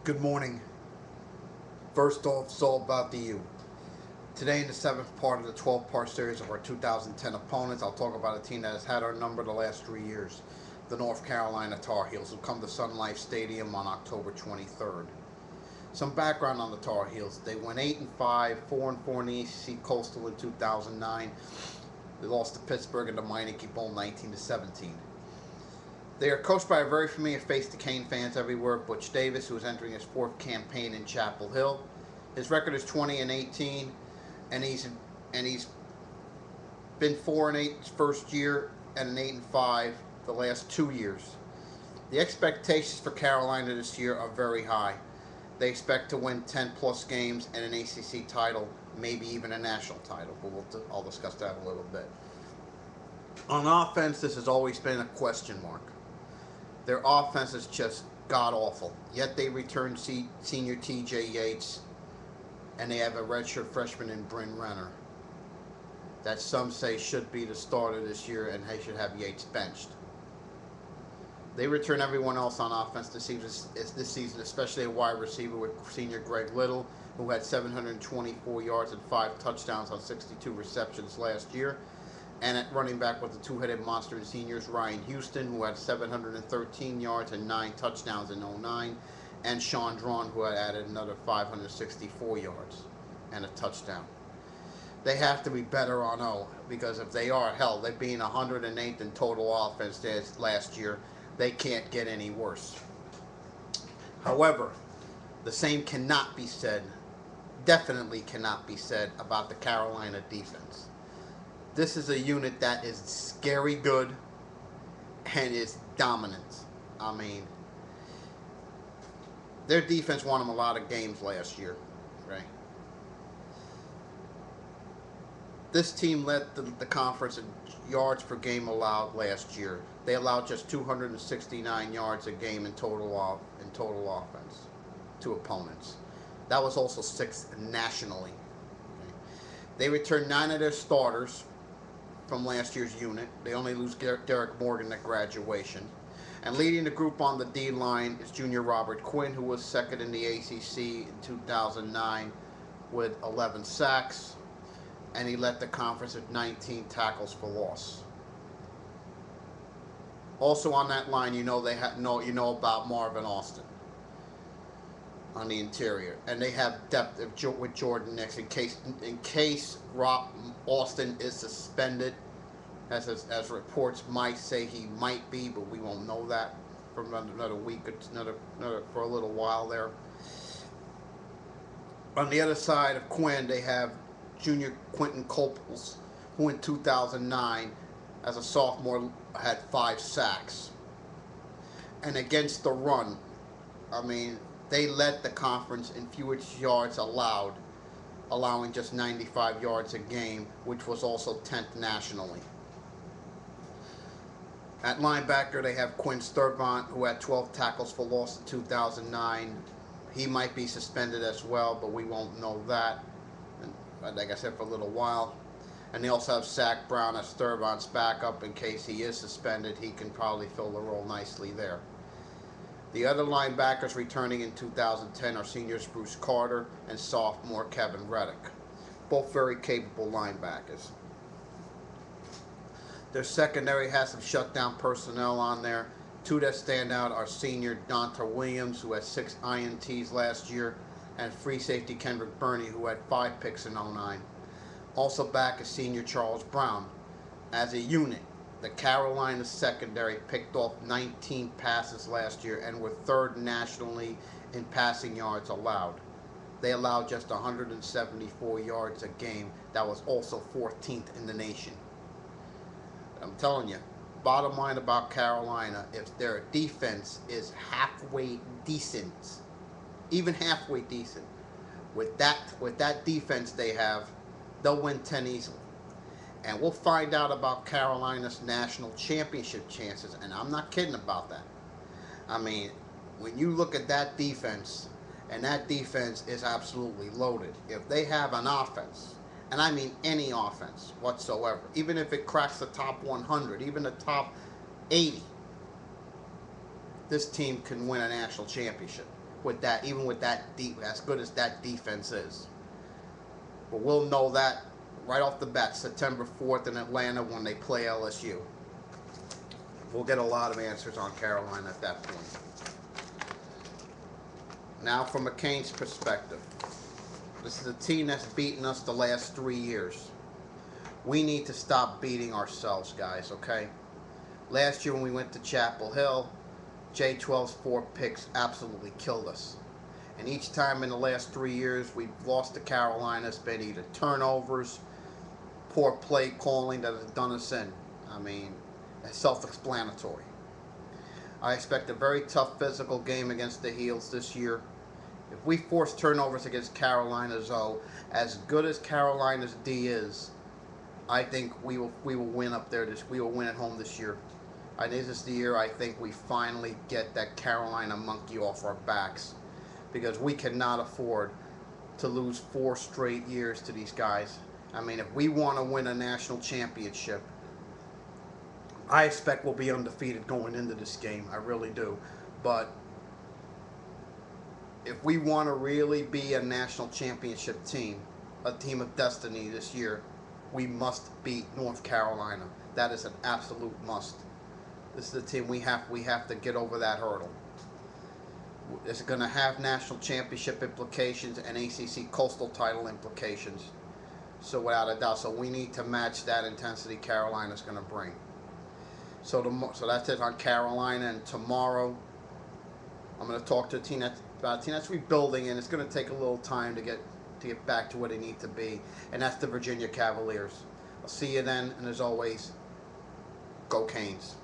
Good morning. First off, it's all about the U. Today, in the seventh part of the 12-part series of our 2010 opponents, I'll talk about a team that has had our number the last 3 years, the North Carolina Tar Heels, who come to Sun Life Stadium on October 23rd. Some background on the Tar Heels: they went 8-5, 4-4 in the ACC Coastal in 2009. They lost to Pittsburgh in the Meineke Bowl 19-17. They are coached by a very familiar face to Cane fans everywhere, Butch Davis, who is entering his fourth campaign in Chapel Hill. His record is 20-18, and he's been 4-8 his first year and an 8-5 the last 2 years. The expectations for Carolina this year are very high. They expect to win 10-plus games and an ACC title, maybe even a national title, but I'll discuss that a little bit. On offense, this has always been a question mark. Their offense is just god-awful. Yet they returned senior T.J. Yates, and they have a redshirt freshman in Bryn Renner that some say should be the starter this year, and they should have Yates benched. They return everyone else on offense this season, especially a wide receiver with senior Greg Little, who had 724 yards and 5 touchdowns on 62 receptions last year. And at running back with the two-headed monster in seniors, Ryan Houston, who had 713 yards and 9 touchdowns in 2009, and Sean Drawn, who had added another 564 yards and a touchdown. They have to be better on O, because if they are, hell, they being 108th in total offense last year, they can't get any worse. However, the same cannot be said, definitely cannot be said, about the Carolina defense. This is a unit that is scary good and is dominant. I mean, their defense won them a lot of games last year, right? This team led the conference in yards per game allowed last year. They allowed just 269 yards a game in total offense to opponents. That was also 6th nationally. Okay? They returned 9 of their starters from last year's unit. They only lose Derek Morgan at graduation. And leading the group on the D-line is junior Robert Quinn, who was second in the ACC in 2009 with 11 sacks. And he led the conference with 19 tackles for loss. Also on that line, you know about Marvin Austin on the interior, and they have depth with Jordan Nix in case Austin is suspended, as reports might say he might be, but we won't know that for another week, for a little while there. On the other side of Quinn, they have junior Quentin Copels, who in 2009, as a sophomore, had 5 sacks. And against the run, I mean, they led the conference in fewest yards allowed, allowing just 95 yards a game, which was also 10th nationally. At linebacker, they have Quinn Sturvant, who had 12 tackles for loss in 2009. He might be suspended as well, but we won't know that, and like I said, for a little while. And they also have Zach Brown as Sturvant's backup in case he is suspended. He can probably fill the role nicely there. The other linebackers returning in 2010 are seniors Bruce Carter and sophomore Kevin Reddick, both very capable linebackers. Their secondary has some shutdown personnel on there. 2 that stand out are senior Donta Williams, who had 6 INTs last year, and free safety Kendrick Burney, who had 5 picks in 2009. Also back is senior Charles Brown. As a unit, the Carolina secondary picked off 19 passes last year and were 3rd nationally in passing yards allowed. They allowed just 174 yards a game. That was also 14th in the nation. I'm telling you, bottom line about Carolina, if their defense is halfway decent, even halfway decent, with that defense they have, they'll win 10 easily. And we'll find out about Carolina's national championship chances, and I'm not kidding about that. I mean, when you look at that defense, and that defense is absolutely loaded. If they have an offense, and I mean any offense whatsoever, even if it cracks the top 100, even the top 80, this team can win a national championship. with that, even with that deep, as good as that defense is. But we'll know that right off the bat, September 4th in Atlanta when they play LSU. We'll get a lot of answers on Carolina at that point. Now from a CANES perspective, this is a team that's beaten us the last 3 years. We need to stop beating ourselves, guys, okay? Last year when we went to Chapel Hill, J12's 4 picks absolutely killed us. And each time in the last 3 years we've lost to Carolina, it's been either turnovers, poor play calling that has done us in. I mean, it's self-explanatory. I expect a very tough physical game against the Heels this year. If we force turnovers against Carolina, though, as good as Carolina's D is, I think we will win up there. We will win at home this year. I think this is the year I think we finally get that Carolina monkey off our backs, because we cannot afford to lose 4 straight years to these guys. I mean, if we want to win a national championship, I expect we'll be undefeated going into this game. I really do. But if we want to really be a national championship team, a team of destiny this year, we must beat North Carolina. That is an absolute must. This is the team we have to get over that hurdle. It's going to have national championship implications and ACC coastal title implications. So without a doubt, so we need to match that intensity Carolina's going to bring. So that's it on Carolina. And tomorrow, I'm going to talk to a team that's rebuilding, and it's going to take a little time to get back to where they need to be, and that's the Virginia Cavaliers. I'll see you then, and as always, go Canes.